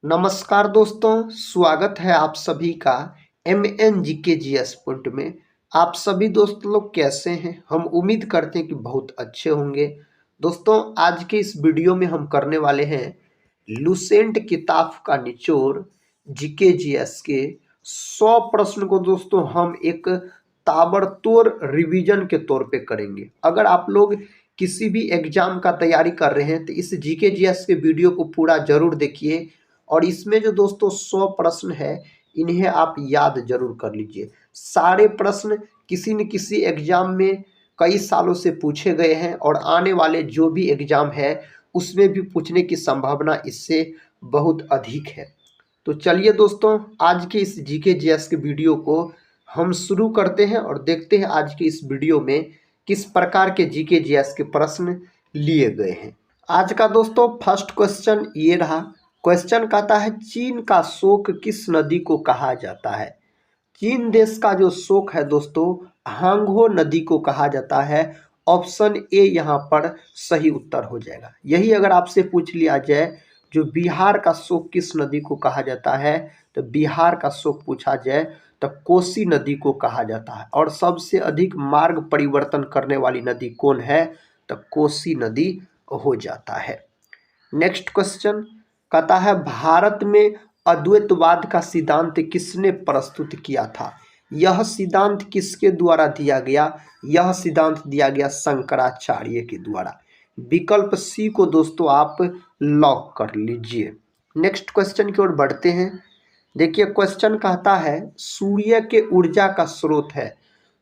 नमस्कार दोस्तों, स्वागत है आप सभी का MNGKGS पॉइंट में। आप सभी दोस्त लोग कैसे हैं? हम उम्मीद करते हैं कि बहुत अच्छे होंगे। दोस्तों, आज के इस वीडियो में हम करने वाले हैं लुसेंट किताब का निचोड़ GKGS के 100 प्रश्न को दोस्तों हम एक ताबड़तोड़ रिवीजन के तौर पे करेंगे। अगर आप लोग किसी भी एग्जाम का तैयारी कर रहे हैं तो इस GKGS के वीडियो को पूरा जरूर देखिए और इसमें जो दोस्तों 100 प्रश्न है इन्हें आप याद जरूर कर लीजिए। सारे प्रश्न किसी न किसी एग्जाम में कई सालों से पूछे गए हैं और आने वाले जो भी एग्जाम है उसमें भी पूछने की संभावना इससे बहुत अधिक है। तो चलिए दोस्तों, आज के इस GKGS के वीडियो को हम शुरू करते हैं और देखते हैं आज के इस वीडियो में किस प्रकार के GKGS के प्रश्न लिए गए हैं। आज का दोस्तों फर्स्ट क्वेश्चन ये रहा। क्वेश्चन कहता है चीन का शोक किस नदी को कहा जाता है? चीन देश का जो शोक है दोस्तों हांगहो नदी को कहा जाता है। ऑप्शन ए यहाँ पर सही उत्तर हो जाएगा। यही अगर आपसे पूछ लिया जाए जो बिहार का शोक किस नदी को कहा जाता है तो बिहार का शोक पूछा जाए तो कोसी नदी को कहा जाता है। और सबसे अधिक मार्ग परिवर्तन करने वाली नदी कौन है तो कोसी नदी हो जाता है। नेक्स्ट क्वेश्चन कहता है भारत में अद्वैतवाद का सिद्धांत किसने प्रस्तुत किया था? यह सिद्धांत किसके द्वारा दिया गया? यह सिद्धांत दिया गया शंकराचार्य के द्वारा। विकल्प सी को दोस्तों आप लॉक कर लीजिए। नेक्स्ट क्वेश्चन की ओर बढ़ते हैं। देखिए क्वेश्चन कहता है सूर्य के ऊर्जा का स्रोत है।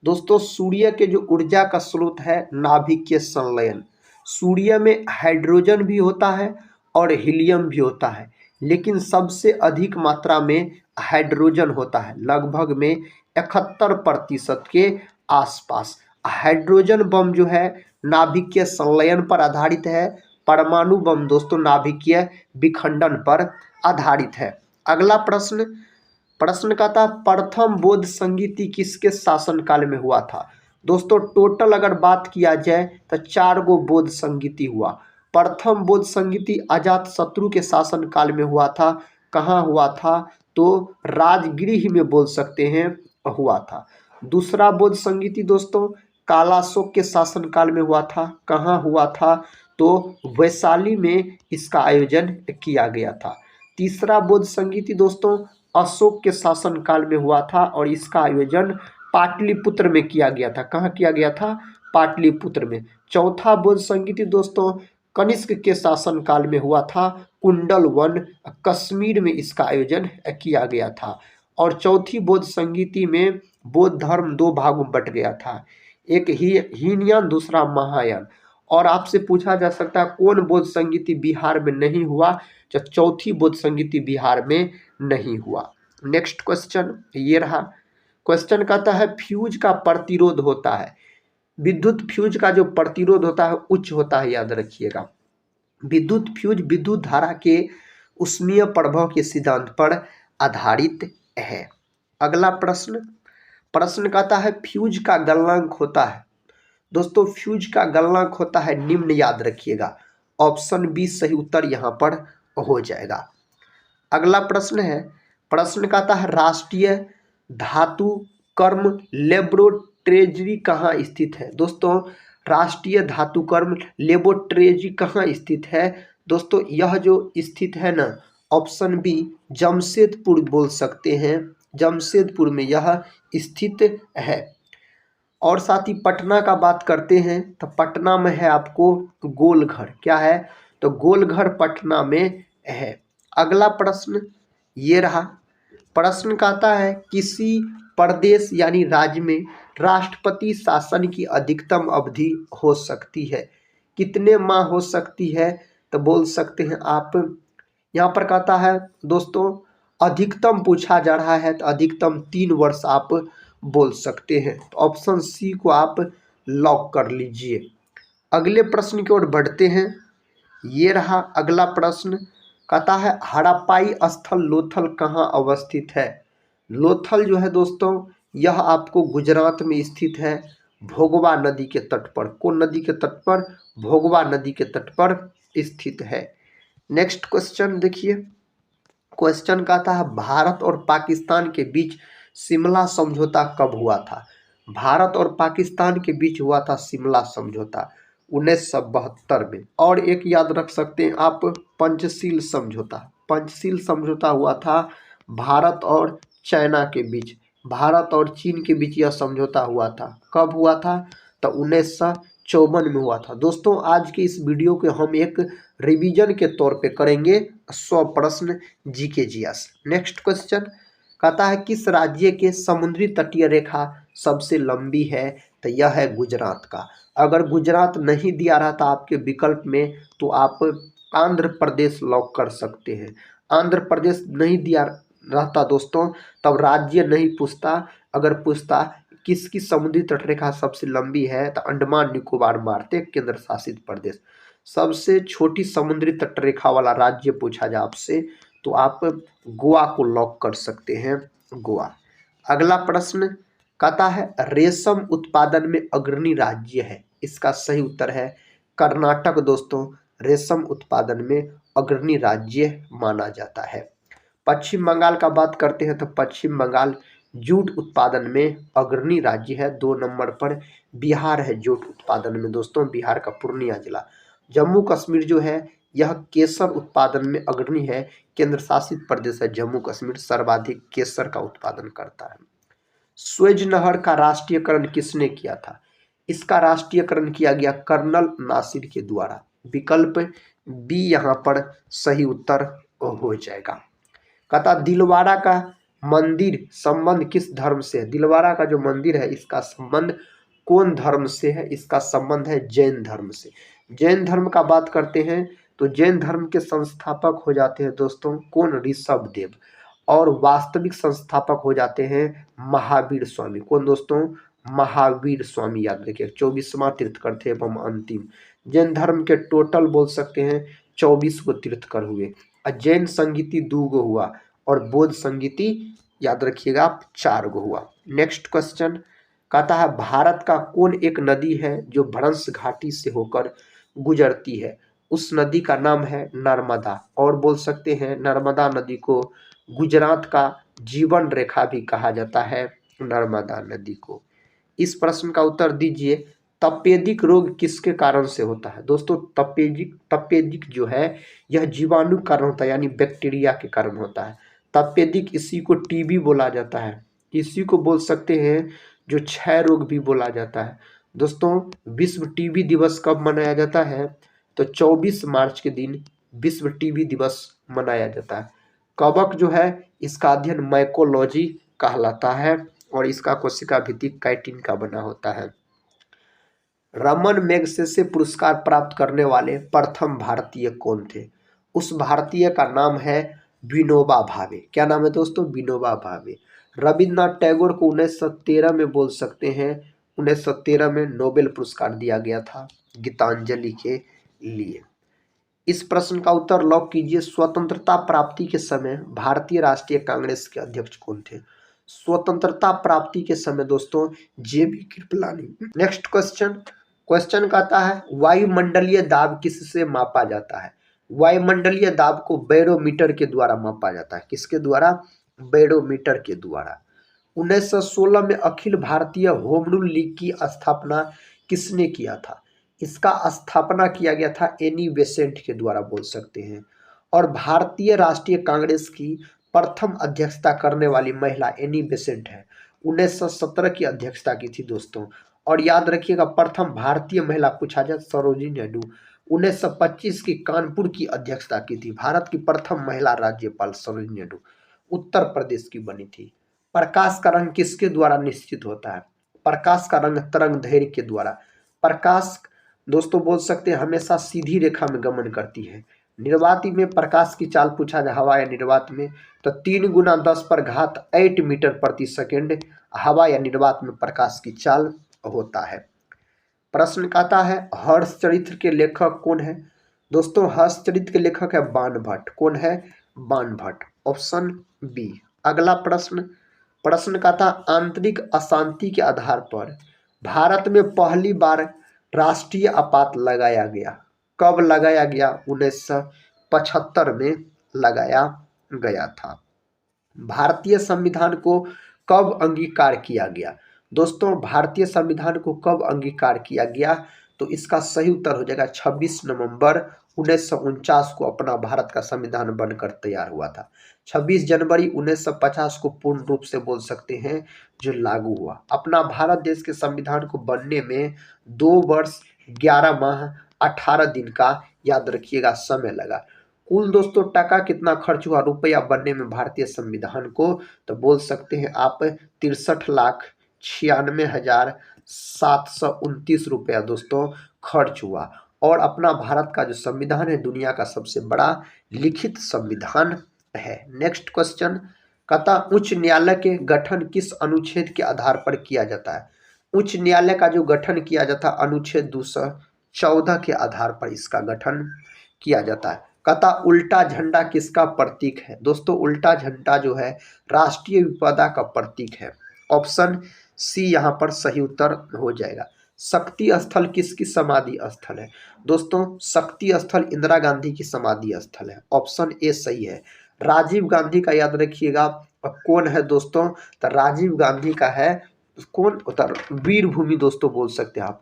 दोस्तों सूर्य के जो ऊर्जा का स्रोत है नाभिकीय संलयन। सूर्य में हाइड्रोजन भी होता है और हीलियम भी होता है, लेकिन सबसे अधिक मात्रा में हाइड्रोजन होता है, लगभग में 71% के आसपास। हाइड्रोजन बम जो है नाभिकीय संलयन पर आधारित है, परमाणु बम दोस्तों नाभिकीय विखंडन पर आधारित है। अगला प्रश्न कहता प्रथम बौद्ध संगीति किसके शासनकाल में हुआ था? दोस्तों टोटल अगर बात किया जाए तो 4 गो बौद्ध संगीति हुआ। प्रथम बौद्ध संगीति अजात शत्रु के शासनकाल में हुआ था। कहाँ हुआ था तो राजगृह में बोल सकते हैं हुआ था। दूसरा बौद्ध संगीति दोस्तों कालाशोक के शासनकाल में हुआ था। कहाँ हुआ था तो वैशाली में इसका आयोजन किया गया था। तीसरा बौद्ध संगीति दोस्तों अशोक के शासनकाल में हुआ था और इसका आयोजन पाटलिपुत्र में किया गया था। कहाँ किया गया था? पाटलिपुत्र में। चौथा बौद्ध संगीति दोस्तों कनिष्क के शासनकाल में हुआ था। कुंडल वन कश्मीर में इसका आयोजन किया गया था। और चौथी बौद्ध संगीति में बौद्ध धर्म 2 भागों में बट गया था, एक हीनयान दूसरा महायान। और आपसे पूछा जा सकता है कौन बौद्ध संगीति बिहार में नहीं हुआ? जो चौथी बौद्ध संगीति बिहार में नहीं हुआ। नेक्स्ट क्वेश्चन ये रहा। क्वेश्चन कहता है फ्यूज का प्रतिरोध होता है। विद्युत फ्यूज का जो प्रतिरोध होता है उच्च होता है, याद रखिएगा। विद्युत फ्यूज विद्युत धारा के उष्मीय प्रभाव के सिद्धांत पर आधारित है। अगला प्रश्न कहता है फ्यूज का गलनांक होता है। दोस्तों फ्यूज का गलनांक होता है निम्न, याद रखिएगा। ऑप्शन बी सही उत्तर यहाँ पर हो जाएगा। अगला प्रश्न कहता है राष्ट्रीय धातु कर्म लेबोरेटरी कहाँ स्थित है? दोस्तों राष्ट्रीय धातु कर्म लेबोरेटरी कहाँ स्थित है? दोस्तों यह जो स्थित है ना, ऑप्शन बी जमशेदपुर बोल सकते हैं। जमशेदपुर में यह स्थित है। और साथ ही पटना का बात करते हैं तो पटना में है आपको गोलघर। क्या है तो गोलघर पटना में है। अगला प्रश्न ये रहा। प्रश्न कहता है किसी प्रदेश यानी राज्य में राष्ट्रपति शासन की अधिकतम अवधि हो सकती है? कितने माह हो सकती है तो बोल सकते हैं आप, यहाँ पर कहता है दोस्तों अधिकतम पूछा जा रहा है तो अधिकतम 3 वर्ष आप बोल सकते हैं। तो ऑप्शन सी को आप लॉक कर लीजिए। अगले प्रश्न की ओर बढ़ते हैं। ये रहा अगला प्रश्न कहता है हड़प्पाई स्थल लोथल कहाँ अवस्थित है? लोथल जो है दोस्तों यह आपको गुजरात में स्थित है, भोगवा नदी के तट पर। कौन नदी के तट पर? भोगवा नदी के तट पर स्थित है। नेक्स्ट क्वेश्चन देखिए। क्वेश्चन कहता है भारत और पाकिस्तान के बीच शिमला समझौता कब हुआ था। भारत और पाकिस्तान के बीच हुआ था शिमला समझौता 1972 में। और एक याद रख सकते हैं आप, पंचशील समझौता। पंचशील समझौता हुआ था भारत और चाइना के बीच, भारत और चीन के बीच यह समझौता हुआ था। कब हुआ था? तो 1954 में हुआ था। दोस्तों आज की इस वीडियो को हम एक रिवीजन के तौर पे करेंगे 100 प्रश्न जीके जीएस। नेक्स्ट क्वेश्चन कहता है किस राज्य के समुद्री तटीय रेखा सबसे लंबी है? तो यह है गुजरात का। अगर गुजरात नहीं दिया रहता आपके विकल्प में तो आप आंध्र प्रदेश लॉक कर सकते हैं। आंध्र प्रदेश नहीं दिया रहता दोस्तों तब राज्य नहीं पूछता। अगर पूछता किसकी समुद्री तटरेखा सबसे लंबी है तो अंडमान निकोबार मारते केंद्र शासित प्रदेश। सबसे छोटी समुद्री तटरेखा वाला राज्य पूछा जाए आपसे तो आप गोवा को लॉक कर सकते हैं, गोवा। अगला प्रश्न कहता है रेशम उत्पादन में अग्रणी राज्य है। इसका सही उत्तर है कर्नाटक। दोस्तों रेशम उत्पादन में अग्रणी राज्य माना जाता है। पश्चिम बंगाल का बात करते हैं तो पश्चिम बंगाल जूट उत्पादन में अग्रणी राज्य है। 2 नंबर पर बिहार है जूट उत्पादन में दोस्तों, बिहार का पूर्णिया जिला। जम्मू कश्मीर जो है यह केसर उत्पादन में अग्रणी है। केंद्र शासित प्रदेश है जम्मू कश्मीर, सर्वाधिक केसर का उत्पादन करता है। स्वेज नहर का राष्ट्रीयकरण किसने किया था? इसका राष्ट्रीयकरण किया गया कर्नल नासिर के द्वारा। विकल्प बी यहाँ पर सही उत्तर हो जाएगा। कहता दिलवाड़ा का मंदिर संबंध किस धर्म से है? दिलवाड़ा का जो मंदिर है इसका संबंध कौन धर्म से है? इसका संबंध है जैन धर्म से। जैन धर्म का बात करते हैं तो जैन धर्म के संस्थापक हो जाते हैं दोस्तों कौन? ऋषभ देव। और वास्तविक संस्थापक हो जाते हैं महावीर स्वामी। कौन दोस्तों? महावीर स्वामी। याद रखिए 24वां तीर्थकर थे एवं अंतिम। जैन धर्म के टोटल बोल सकते हैं 24 को तीर्थकर हुए। जैन संगीति 2 गो हुआ और बौद्ध संगीति याद रखिएगा आप 4 गो हुआ। नेक्स्ट क्वेश्चन कहता है भारत का कौन एक नदी है जो भ्रंश घाटी से होकर गुजरती है? उस नदी का नाम है नर्मदा। और बोल सकते हैं नर्मदा नदी को गुजरात का जीवन रेखा भी कहा जाता है, नर्मदा नदी को। इस प्रश्न का उत्तर दीजिए तपेदिक रोग किसके कारण से होता है? दोस्तों तपेदिक जो है यह जीवाणु कारण होता है, यानी बैक्टीरिया के कारण होता है तपेदिक। इसी को टीबी बोला जाता है, इसी को बोल सकते हैं जो क्षय रोग भी बोला जाता है। दोस्तों विश्व टीबी दिवस कब मनाया जाता है? तो 24 मार्च के दिन विश्व टीबी दिवस मनाया जाता है। कवक जो है इसका अध्ययन माइकोलॉजी कहलाता है और इसका कोशिका भित्ति काइटिन का बना होता है। रमन मैगसेसे पुरस्कार प्राप्त करने वाले प्रथम भारतीय कौन थे? उस भारतीय का नाम है विनोबा भावे। क्या नाम है दोस्तों? विनोबा भावे। रविन्द्रनाथ टैगोर को 1913 में बोल सकते हैं 1913 में नोबेल पुरस्कार दिया गया था गीतांजलि के लिए। इस प्रश्न का उत्तर लॉक कीजिए। स्वतंत्रता प्राप्ति के समय भारतीय राष्ट्रीय कांग्रेस के अध्यक्ष कौन थे? स्वतंत्रता प्राप्ति के समय दोस्तों जेबी कृपलानी। नेक्स्ट क्वेश्चन कहता है वायुमंडलीय दाब किससे मापा जाता है? वायुमंडलीय दाब को बैरोमीटर के द्वारा मापा जाता है। किसके द्वारा? बैरोमीटर के द्वारा। 1916 में Akhil Bharatiya home rule league की स्थापना किसने किया था? इसका स्थापना किया गया था एनी बेसेंट के द्वारा बोल सकते हैं। और भारतीय राष्ट्रीय कांग्रेस की प्रथम अध्यक्षता करने वाली महिला एनी बेसेंट है। 1917 की अध्यक्षता की थी दोस्तों। और याद रखिएगा प्रथम भारतीय महिला पूछा जाए सरोजिनी नायडू 1925 की कानपुर की अध्यक्षता की थी। भारत की प्रथम महिला राज्यपाल सरोजिनी नायडू उत्तर प्रदेश की बनी थी। प्रकाश का रंग किसके द्वारा निश्चित होता है? प्रकाश का रंग तरंग दैर्घ्य के द्वारा। प्रकाश दोस्तों बोल सकते हैं हमेशा सीधी रेखा में गमन करती है। निर्वाती में प्रकाश की चाल पूछा जाए हवा या निर्वात में तो 3 गुना 10⁸ मीटर प्रति सेकेंड हवा या निर्वात में प्रकाश की चाल होता है। प्रश्न कहता है हर्षचरित्र के लेखक कौन है? दोस्तों हर्षचरित्र के लेखक है बाणभट्ट। कौन है? बाणभट्ट। Option B. अगला प्रश्न कहता आंतरिक अशांति के आधार पर भारत में पहली बार राष्ट्रीय आपात लगाया गया। कब लगाया गया? 1975 में लगाया गया था। भारतीय संविधान को कब अंगीकार किया गया? दोस्तों भारतीय संविधान को कब अंगीकार किया गया? तो इसका सही उत्तर हो जाएगा 26 नवंबर 1949 को अपना भारत का संविधान बनकर तैयार हुआ था। 26 जनवरी 1950 को पूर्ण रूप से बोल सकते हैं जो लागू हुआ। अपना भारत देश के संविधान को बनने में 2 वर्ष 11 माह 18 दिन का याद रखिएगा समय लगा। कुल दोस्तों टका कितना खर्च हुआ रुपया बनने में भारतीय संविधान को? तो बोल सकते हैं आप 63,96,729 रुपया दोस्तों खर्च हुआ। और अपना भारत का जो संविधान है दुनिया का सबसे बड़ा लिखित संविधान है। नेक्स्ट क्वेश्चन कहता उच्च न्यायालय के गठन किस अनुच्छेद के आधार पर किया जाता है? उच्च न्यायालय का जो गठन किया जाता है अनुच्छेद 214 के आधार पर इसका गठन किया जाता है। कहता उल्टा झंडा किसका प्रतीक है? दोस्तों उल्टा झंडा जो है राष्ट्रीय विपदा का प्रतीक है। ऑप्शन सी यहाँ पर सही उत्तर हो जाएगा। शक्ति स्थल किसकी समाधि स्थल है? दोस्तों शक्ति स्थल इंदिरा गांधी की समाधि स्थल है। ऑप्शन ए सही है। राजीव गांधी का याद रखिएगा कौन है दोस्तों? तो राजीव गांधी का है कौन उत्तर? वीर भूमि दोस्तों बोल सकते हैं आप।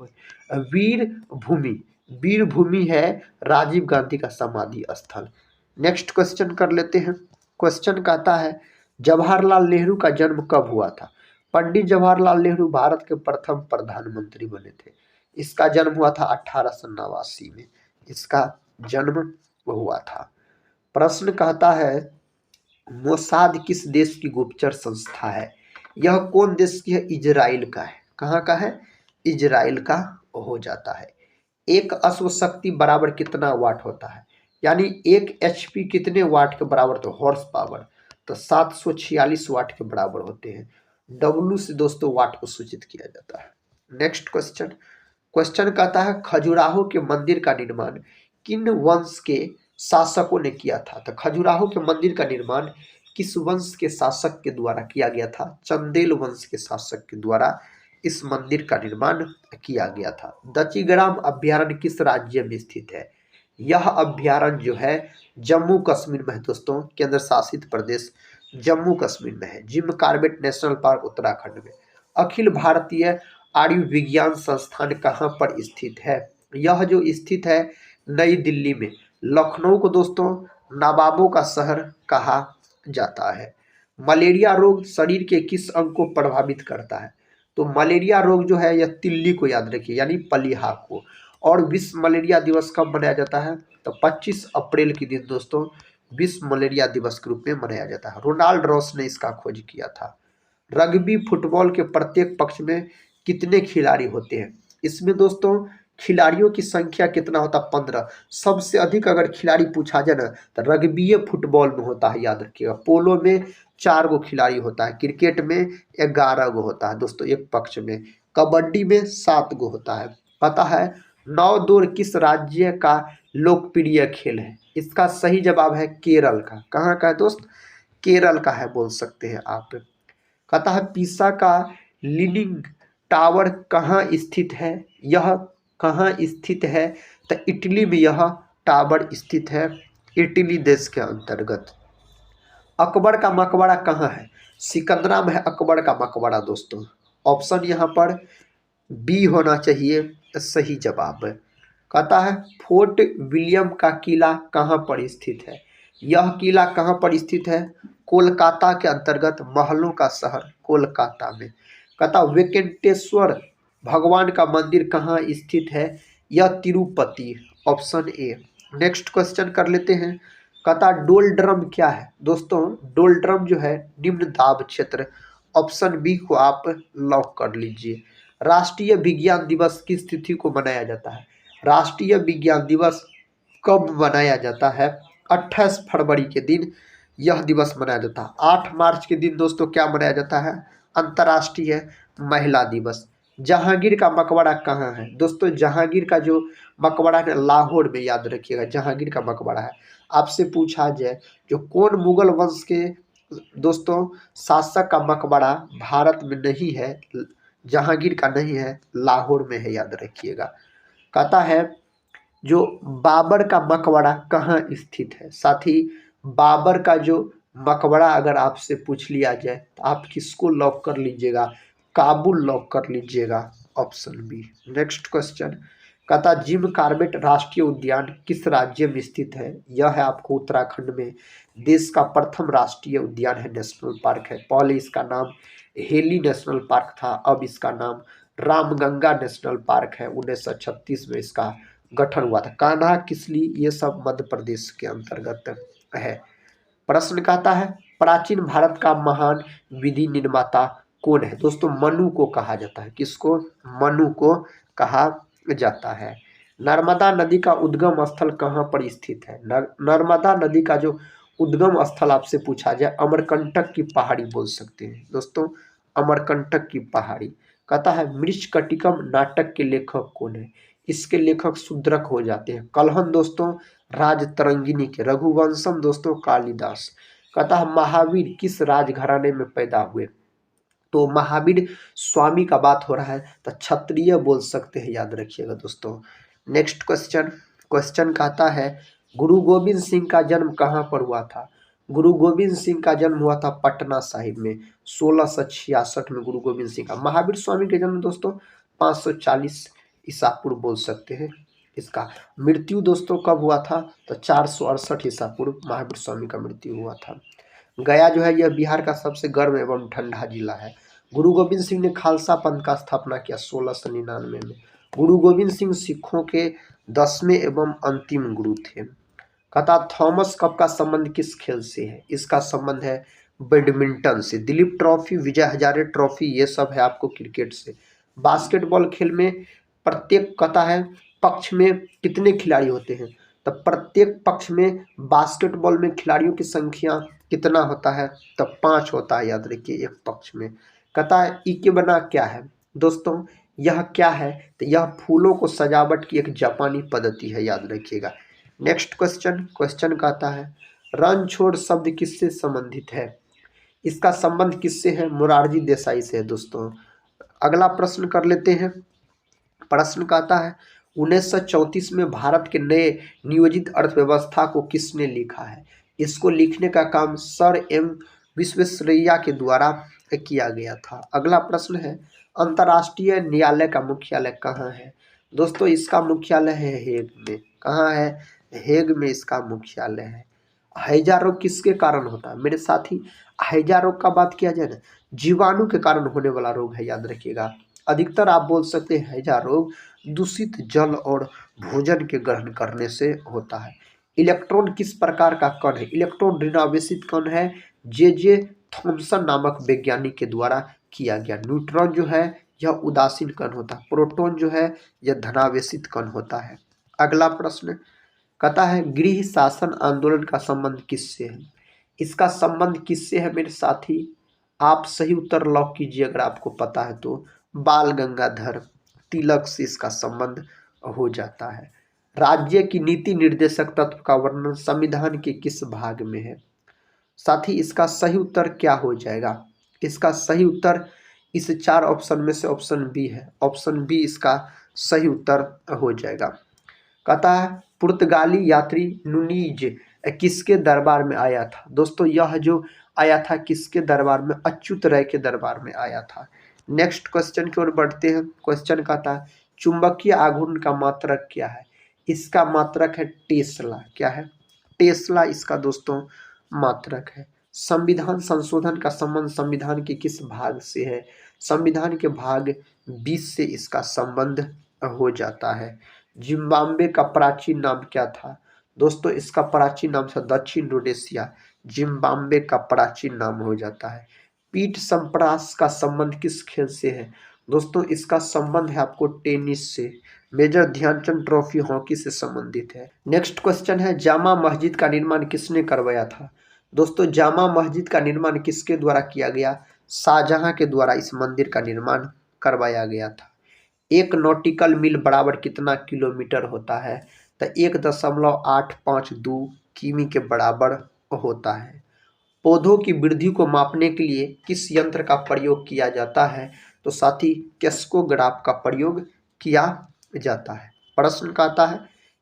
वीर भूमि, वीर भूमि है राजीव गांधी का समाधि स्थल। नेक्स्ट क्वेश्चन कर लेते हैं। क्वेश्चन कहता है जवाहरलाल नेहरू का जन्म कब हुआ था? पंडित जवाहरलाल नेहरू भारत के प्रथम प्रधानमंत्री बने थे। इसका जन्म हुआ था 1889 में इसका जन्म हुआ था। प्रश्न कहता है मोसाद किस देश की गुप्तचर संस्था है? यह कौन देश की है? इजराइल का है। कहाँ का है? इजराइल का हो जाता है। एक अश्व शक्ति बराबर कितना वाट होता है? यानी एक एचपी कितने वाट के बराबर? तो हॉर्स पावर तो 746 वाट के बराबर होते हैं। डब्ल्यू से दोस्तों वाट को सूचित किया जाता है। नेक्स्ट क्वेश्चन, क्वेश्चन कहता है खजुराहो के मंदिर का निर्माण किन वंश के शासकों ने किया था? तो खजुराहो के मंदिर का निर्माण किस वंश के शासक के द्वारा किया गया था? चंदेल वंश के शासक के द्वारा इस मंदिर का निर्माण किया गया था। दचिग्राम अभ्यारण्य किस राज्य में स्थित है? यह अभ्यारण्य जो है जम्मू कश्मीर में है दोस्तों, केंद्र शासित प्रदेश जम्मू कश्मीर में है। Jim Corbett national park Uttarakhand में। अखिल भारतीय आयुर्विज्ञान संस्थान कहाँ पर स्थित है? यह जो स्थित है नई दिल्ली में। लखनऊ को दोस्तों नवाबों का शहर कहा जाता है। मलेरिया रोग शरीर के किस अंग को प्रभावित करता है? तो मलेरिया रोग जो है यह तिल्ली को याद रखिए यानी पलीहा को। और विश्व मलेरिया दिवस कब मनाया जाता है? तो 25 अप्रैल के दिन दोस्तों विश्व मलेरिया दिवस के रूप में मनाया जाता है। रोनाल्ड रॉस ने इसका खोज किया था। रग्बी फुटबॉल के प्रत्येक पक्ष में कितने खिलाड़ी होते हैं? इसमें दोस्तों खिलाड़ियों की संख्या कितना होता है? 15। सबसे अधिक अगर खिलाड़ी पूछा जाए ना तो रग्बी फुटबॉल में होता है, याद रखिएगा। पोलो में 4 गो खिलाड़ी होता है, क्रिकेट में 11 गो होता है दोस्तों एक पक्ष में, कबड्डी में 7 गो होता है। पता है नौ दौर किस राज्य का लोकप्रिय खेल है? इसका सही जवाब है केरल का। कहाँ का है दोस्त? केरल का है बोल सकते हैं आप। कहता है पीसा का लीनिंग टावर कहाँ स्थित है? यह कहाँ स्थित है? तो इटली में यह टावर स्थित है, इटली देश के अंतर्गत। अकबर का मकबरा कहाँ है? सिकंदरा में है अकबर का मकबरा दोस्तों। ऑप्शन यहाँ पर बी होना चाहिए सही जवाब। कहता है फोर्ट विलियम का किला कहाँ पर स्थित है? यह किला कहाँ पर स्थित है? कोलकाता के अंतर्गत, महलों का शहर कोलकाता में। कहता वेंकटेश्वर भगवान का मंदिर कहाँ स्थित है? यह Tirupati. Option A. Next question कर लेते हैं। कहता डोल ड्रम क्या है? दोस्तों डोल ड्रम जो है निम्न दाब क्षेत्र। ऑप्शन बी को आप लॉक कर लीजिए। राष्ट्रीय विज्ञान दिवस किस तिथि को मनाया जाता है? राष्ट्रीय विज्ञान दिवस कब मनाया जाता है? 28 फरवरी के दिन यह दिवस मनाया जाता है। 8 मार्च के दिन दोस्तों क्या मनाया जाता है? अंतर्राष्ट्रीय महिला दिवस। जहांगीर का मकबरा कहाँ है? दोस्तों जहांगीर का जो मकबरा है लाहौर में, याद रखिएगा जहांगीर का मकबरा है। आपसे पूछा जाए जो कौन मुगल वंश के दोस्तों शासक का मकबरा भारत में नहीं है, जहांगीर का नहीं है, लाहौर में है, याद रखिएगा। कहता है जो बाबर का मकबरा कहाँ स्थित है? साथ ही बाबर का जो मकबरा अगर आपसे पूछ लिया जाए तो आप किसको लॉक कर लीजिएगा? काबुल लॉक कर लीजिएगा, ऑप्शन बी। नेक्स्ट क्वेश्चन कहता जिम कार्बेट राष्ट्रीय उद्यान किस राज्य में स्थित है? यह है आपको उत्तराखंड में। देश का प्रथम राष्ट्रीय उद्यान है, नेशनल पार्क है। पहले इसका नाम हेली नेशनल पार्क था, अब इसका नाम रामगंगा नेशनल पार्क है। 1936 में इसका गठन हुआ था। कान्हा, किसली, ये सब मध्य प्रदेश के अंतर्गत है। प्रश्न कहता है प्राचीन भारत का महान विधि निर्माता कौन है? दोस्तों मनु को कहा जाता है। किसको? मनु को कहा जाता है। नर्मदा नदी का उद्गम स्थल कहाँ पर स्थित है? नर्मदा नदी का जो उद्गम स्थल आपसे पूछा जाए, अमरकंटक की पहाड़ी बोल सकते हैं दोस्तों, अमरकंटक की पहाड़ी। कहता है मृच्छकटिकम नाटक के लेखक कौन है? इसके लेखक शूद्रक हो जाते हैं। कलहन दोस्तों राजतरंगिणी के। रघुवंशम दोस्तों कालिदास। कहता है महावीर किस राजघराने में पैदा हुए? तो महावीर स्वामी का बात हो रहा है तो क्षत्रिय बोल सकते हैं, याद रखिएगा दोस्तों। नेक्स्ट क्वेश्चन, क्वेश्चन कहता है गुरु गोविंद सिंह का जन्म कहाँ पर हुआ था? गुरु गोविंद सिंह का जन्म हुआ था पटना साहिब में 1666 में गुरु गोविंद सिंह का। महावीर स्वामी के जन्म दोस्तों 540 ईसा पूर्व बोल सकते हैं। इसका मृत्यु दोस्तों कब हुआ था? तो 468 ईसा पूर्व महावीर स्वामी का मृत्यु हुआ था। गया जो है यह बिहार का सबसे गर्म एवं ठंडा जिला है। गुरु गोविंद सिंह ने खालसा पंथ का स्थापना किया 1699 में। गुरु गोविंद सिंह सिखों के 10वें एवं अंतिम गुरु थे। कहता थॉमस कप का संबंध किस खेल से है? इसका संबंध है बैडमिंटन से। दिलीप ट्रॉफी, विजय हजारे ट्रॉफी, ये सब है आपको क्रिकेट से। बास्केटबॉल खेल में प्रत्येक कहता है पक्ष में कितने खिलाड़ी होते हैं? तो प्रत्येक पक्ष में बास्केटबॉल में खिलाड़ियों की संख्या कितना होता है? तो 5 होता है, याद रखिए एक पक्ष में। कहता है इकेबाना क्या है? दोस्तों यह क्या है? तो यह फूलों को सजावट की एक जापानी पद्धति है, याद रखिएगा। नेक्स्ट क्वेश्चन, क्वेश्चन कहता है रणछोड़ शब्द किससे संबंधित है? इसका संबंध किससे है? मोरारजी देसाई से है दोस्तों। अगला प्रश्न कर लेते हैं। प्रश्न कहता है 1934 में भारत के नए नियोजित अर्थव्यवस्था को किसने लिखा है? इसको लिखने का काम सर एम विश्वेश्वरैया के द्वारा किया गया था। अगला प्रश्न है अंतर्राष्ट्रीय न्यायालय का मुख्यालय कहाँ है? दोस्तों इसका मुख्यालय है हेग में। कहाँ है? हेग में इसका मुख्यालय है। हैजा रोग किसके कारण होता है? मेरे साथी हैजा रोग का बात किया जाए ना, जीवाणु के कारण होने वाला रोग है, याद रखिएगा। अधिकतर आप बोल सकते हैं हैजा रोग दूषित जल और भोजन के ग्रहण करने से होता है। इलेक्ट्रॉन किस प्रकार का कण है? इलेक्ट्रॉन ऋणावेशित कण है, जे थॉमसन नामक वैज्ञानिक के द्वारा किया गया। न्यूट्रॉन जो है यह उदासीन कण होता है। प्रोटॉन जो है यह धनावेशित कण होता है। अगला प्रश्न कहता है गृह शासन आंदोलन का संबंध किससे है? इसका संबंध किससे है मेरे साथी? आप सही उत्तर लॉक कीजिए अगर आपको पता है तो। बाल गंगाधर तिलक से इसका संबंध हो जाता है। राज्य की नीति निर्देशक तत्व का वर्णन संविधान के किस भाग में है? साथी इसका सही उत्तर क्या हो जाएगा? इसका सही उत्तर इस 4 ऑप्शन में से ऑप्शन बी है। ऑप्शन बी इसका सही उत्तर हो जाएगा। कहता है पुर्तगाली यात्री नुनीज किसके दरबार में आया था? दोस्तों यह जो आया था किसके दरबार में? अच्युत राय के दरबार में आया था। नेक्स्ट क्वेश्चन की ओर बढ़ते हैं। क्वेश्चन कहता है चुंबकीय आघूर्ण का मात्रक क्या है? इसका मात्रक है टेस्ला। क्या है? टेस्ला इसका दोस्तों मात्रक है। संविधान संशोधन का संबंध संविधान के किस भाग से है? संविधान के भाग 20 से इसका संबंध हो जाता है। जिम्बाब्वे का प्राचीन नाम क्या था? दोस्तों इसका प्राचीन नाम था दक्षिण रोडेशिया। जिम्बाब्वे का प्राचीन नाम हो जाता है। पीठ संप्रास का संबंध किस खेल से है? दोस्तों इसका संबंध है आपको टेनिस से। मेजर ध्यानचंद ट्रॉफी हॉकी से संबंधित है। नेक्स्ट क्वेश्चन है जामा मस्जिद का निर्माण किसने करवाया था? दोस्तों जामा मस्जिद का निर्माण किसके द्वारा किया गया? शाहजहां के द्वारा इस मंदिर का निर्माण करवाया गया था। एक नॉटिकल मील बराबर कितना किलोमीटर होता है? तो 1.852 किमी के बराबर होता है। पौधों की वृद्धि को मापने के लिए किस यंत्र का प्रयोग किया जाता है? तो साथी कैस्कोग्राफ का प्रयोग किया जाता है। प्रश्न कहता है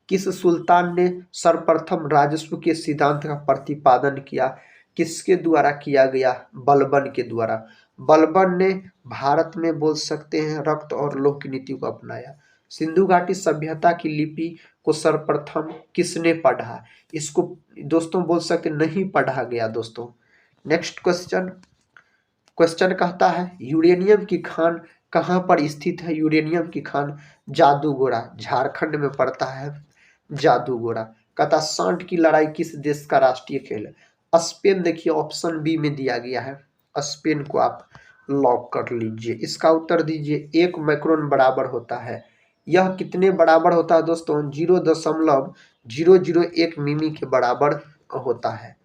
किस सुल्तान ने सर्वप्रथम राजस्व के सिद्धांत का प्रतिपादन किया? किसके द्वारा किया गया? बलबन के द्वारा। बलबन ने भारत में बोल सकते हैं रक्त और लौह की नीति को अपनाया। सिंधु घाटी सभ्यता की लिपि को सर्वप्रथम किसने पढ़ा? इसको दोस्तों बोल सकते नहीं पढ़ा गया दोस्तों। नेक्स्ट क्वेश्चन, क्वेश्चन कहता है यूरेनियम की खान कहाँ पर स्थित है? यूरेनियम की खान जादूगोड़ा, झारखंड में पड़ता है जादूगोड़ा। कहता सांड की लड़ाई किस देश का राष्ट्रीय खेल है? स्पेन। देखिए ऑप्शन बी में दिया गया है, स्पेन को आप लॉक कर लीजिए। इसका उत्तर दीजिए। 1 माइक्रोन बराबर होता है, यह कितने बराबर होता है दोस्तों? 0.001 मिमी के बराबर होता है।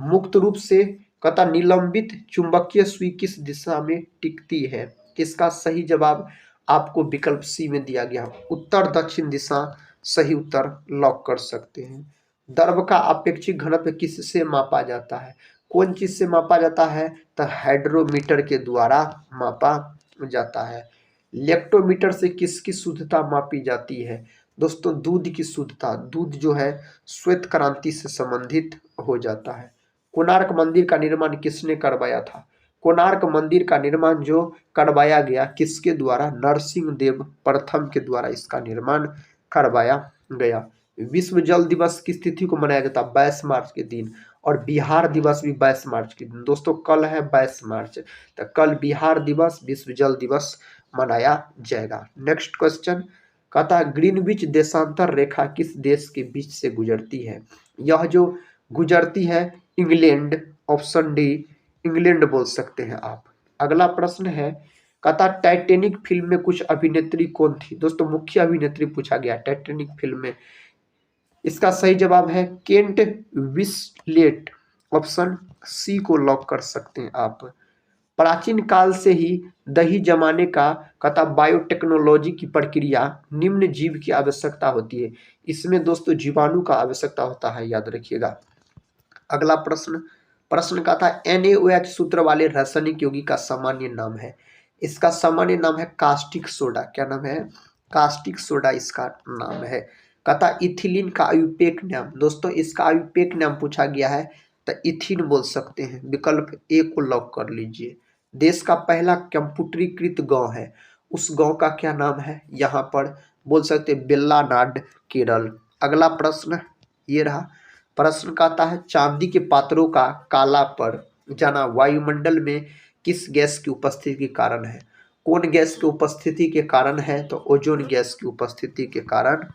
मुक्त रूप से कहता निलंबित चुंबकीय सुई किस दिशा में टिकती है? इसका सही जवाब आपको विकल्प सी में दिया गया, उत्तर दक्षिण दिशा सही उत्तर लॉक कर सकते हैं। द्रव का अपेक्षित घनत्व किससे मापा जाता है? कौन चीज से मापा जाता है? तो हाइड्रोमीटर के द्वारा मापा जाता है। लेक्टोमीटर से किसकी शुद्धता मापी जाती है? दोस्तों दूध की शुद्धता। दूध जो है श्वेत क्रांति से संबंधित हो जाता है। कोणार्क मंदिर का निर्माण किसने करवाया था? कोणार्क मंदिर का निर्माण जो करवाया गया किसके द्वारा? नरसिंह देव प्रथम के द्वारा इसका निर्माण करवाया गया। विश्व जल दिवस किस तिथि को मनाया गया था? 22 मार्च के दिन। और बिहार दिवस भी 22 मार्च के दिन। दोस्तों कल है 22 मार्च, तो कल बिहार दिवस, विश्व जल दिवस मनाया जाएगा। नेक्स्ट क्वेश्चन कहता है ग्रीनविच देशांतर रेखा किस देश के बीच से गुजरती है? यह जो गुजरती है इंग्लैंड, ऑप्शन डी इंग्लैंड बोल सकते हैं आप। अगला प्रश्न है कहता टाइटैनिक फिल्म में कुछ अभिनेत्री कौन थी? दोस्तों मुख्य अभिनेत्री पूछा गया टाइटैनिक फिल्म में। इसका सही जवाब है केंट विस्लेट, ऑप्शन सी को लॉक कर सकते हैं आप। प्राचीन काल से ही दही जमाने का कहता बायोटेक्नोलॉजी की प्रक्रिया निम्न जीव की आवश्यकता होती है। इसमें दोस्तों जीवाणु का आवश्यकता होता है, याद रखिएगा। अगला प्रश्न, प्रश्न का था NaOH सूत्र वाले रासायनिक यौगिक का सामान्य नाम है। इसका सामान्य नाम है कास्टिक सोडा। क्या नाम है? कास्टिक सोडा इसका नाम है। कहता इथिलीन का आयुर्पेक नाम। दोस्तों इसका आयुर्पेक नाम पूछा गया है तो इथिन बोल सकते हैं। विकल्प ए को लॉक कर लीजिए। देश का पहला कंप्यूटरीकृत गांव है, उस गांव का क्या नाम है? यहाँ पर बोल सकते बेल्लानाड, केरल। अगला प्रश्न ये रहा, प्रश्न कहता है चांदी के पात्रों का काला पड़ जाना वायुमंडल में किस गैस की उपस्थिति के कारण है? कौन गैस की उपस्थिति के कारण है? तो ओजोन गैस की उपस्थिति के कारण।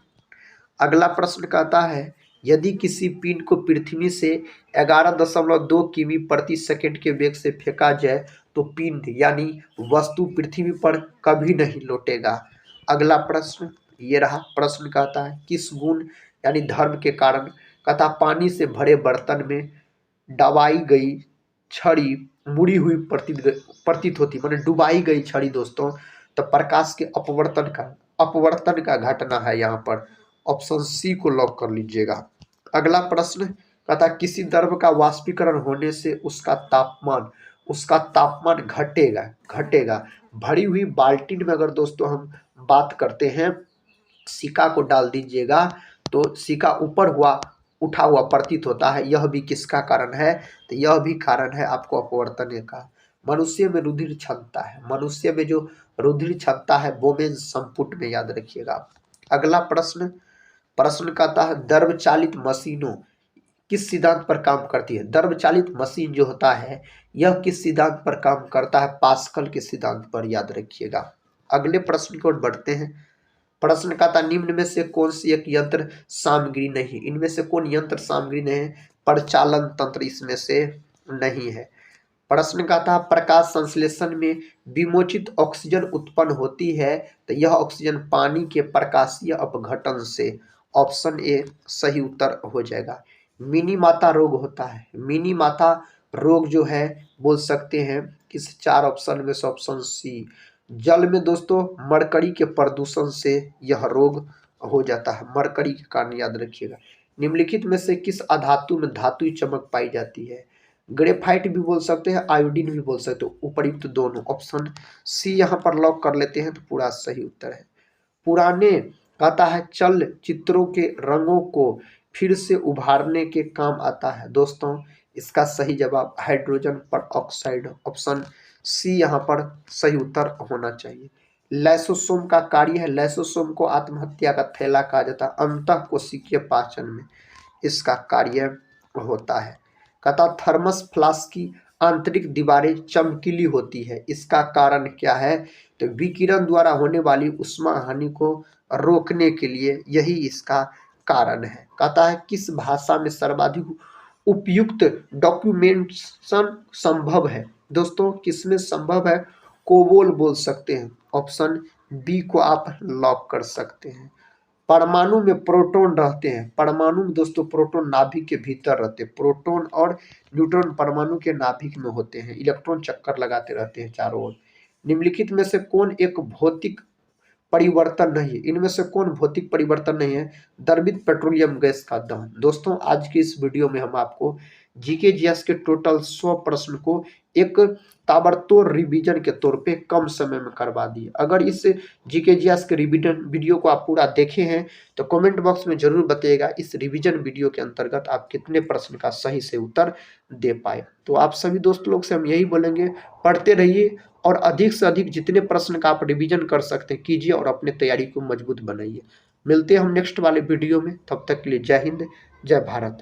अगला प्रश्न कहता है यदि किसी पिंड को पृथ्वी से 11.2 किमी प्रति सेकंड के वेग से फेंका जाए तो पिंड यानी वस्तु पृथ्वी पर कभी नहीं लौटेगा। अगला प्रश्न ये रहा, प्रश्न कहता है किस गुण यानी धर्म के कारण कहता पानी से भरे बर्तन में दबाई गई छड़ी मुड़ी हुई प्रतीत होती, माने डुबाई गई छड़ी दोस्तों तो प्रकाश के अपवर्तन का घटना है यहाँ पर। ऑप्शन सी को लॉक कर लीजिएगा। अगला प्रश्न कहता किसी द्रव का वाष्पीकरण होने से उसका तापमान घटेगा। भरी हुई बाल्टी में अगर दोस्तों हम बात करते हैं, सिक्का को डाल दीजिएगा तो सिक्का ऊपर उठा हुआ प्रतीत होता है। यह भी किसका कारण है? तो यह भी कारण है आपको अपवर्तन का। मनुष्य में रुधिर क्षमता है, मनुष्य में जो रुधिर क्षमता है बोमेन संपुट में, याद रखिएगा। अगला प्रश्न, प्रश्न कहता है द्रव चालित मशीनों किस सिद्धांत पर काम करती है? द्रव चालित मशीन जो होता है यह किस सिद्धांत पर काम करता है? पास्कल के सिद्धांत पर, याद रखिएगा। अगले प्रश्न की ओर बढ़ते हैं। प्रश्न का था निम्न में से कौन सी एक यंत्र सामग्री नहीं? इनमें से कौन यंत्र सामग्री नहीं है? परिचालन तंत्र इसमें से नहीं है। प्रश्न का था प्रकाश संश्लेषण में विमोचित ऑक्सीजन उत्पन्न होती है तो यह ऑक्सीजन पानी के प्रकाशीय अपघटन से। ऑप्शन ए सही उत्तर हो जाएगा। मिनी माता रोग होता है, मिनी माता रोग जो है बोल सकते हैं किस 4 ऑप्शन में से? Option C. जल में दोस्तों मरकरी के प्रदूषण से यह रोग हो जाता है, मरकरी के कारण, याद रखिएगा। निम्नलिखित में से किस अधातु में धातुई चमक पाई जाती है? ग्रेफाइट भी बोल सकते हैं, आयोडीन भी बोल सकते हो, उपयुक्त दोनों। ऑप्शन सी यहाँ पर लॉक कर लेते हैं तो पूरा सही उत्तर है। पुराने कहता है चल चित्रों के रंगों को फिर से उभारने के काम आता है। दोस्तों इसका सही जवाब हाइड्रोजन पर ऑक्साइड, ऑप्शन सी यहाँ पर सही उत्तर होना चाहिए। लाइसोसोम का कार्य है, लाइसोसोम को आत्महत्या का थैला कहा जाता है, अंतःकोशिकीय पाचन में इसका कार्य होता है। कहता थर्मस फ्लास्क की आंतरिक दीवारें चमकीली होती है, इसका कारण क्या है? तो विकिरण द्वारा होने वाली उष्मा हानि को रोकने के लिए यही इसका कारण है। कहता है किस भाषा में सर्वाधिक उपयुक्त डॉक्यूमेंटेशन संभव है? दोस्तों किसमें संभव है? कोबोल बोल सकते हैं, ऑप्शन बी को आप लॉक कर सकते हैं। परमाणु में प्रोटॉन रहते हैं, परमाणु में दोस्तों प्रोटॉन नाभिक के भीतर रहते हैं, प्रोटॉन और न्यूट्रॉन परमाणु के नाभिक में होते हैं, इलेक्ट्रॉन चक्कर लगाते रहते हैं चारों ओर। निम्नलिखित में से कौन एक भौतिक परिवर्तन नहीं है? इनमें से कौन भौतिक परिवर्तन नहीं है? द्रवित पेट्रोलियम गैस का दहन। दोस्तों आज की इस वीडियो में हम आपको जीके जीएस के टोटल 100 प्रश्न को एक ताबड़तोड़ रिवीजन के तौर पे कम समय में करवा दिए। अगर इस जीके जीएस के रिवीजन वीडियो को आप पूरा देखे हैं तो कमेंट बॉक्स में जरूर बताइएगा इस रिवीजन वीडियो के अंतर्गत आप कितने प्रश्न का सही से उत्तर दे पाए। तो आप सभी दोस्त लोग से हम यही बोलेंगे, पढ़ते रहिए और अधिक से अधिक जितने प्रश्न का आप रिवीजन कर सकते हैं कीजिए और अपने तैयारी को मजबूत बनाइए। मिलते हैं हम नेक्स्ट वाले वीडियो में, तब तक के लिए जय हिंद, जय भारत।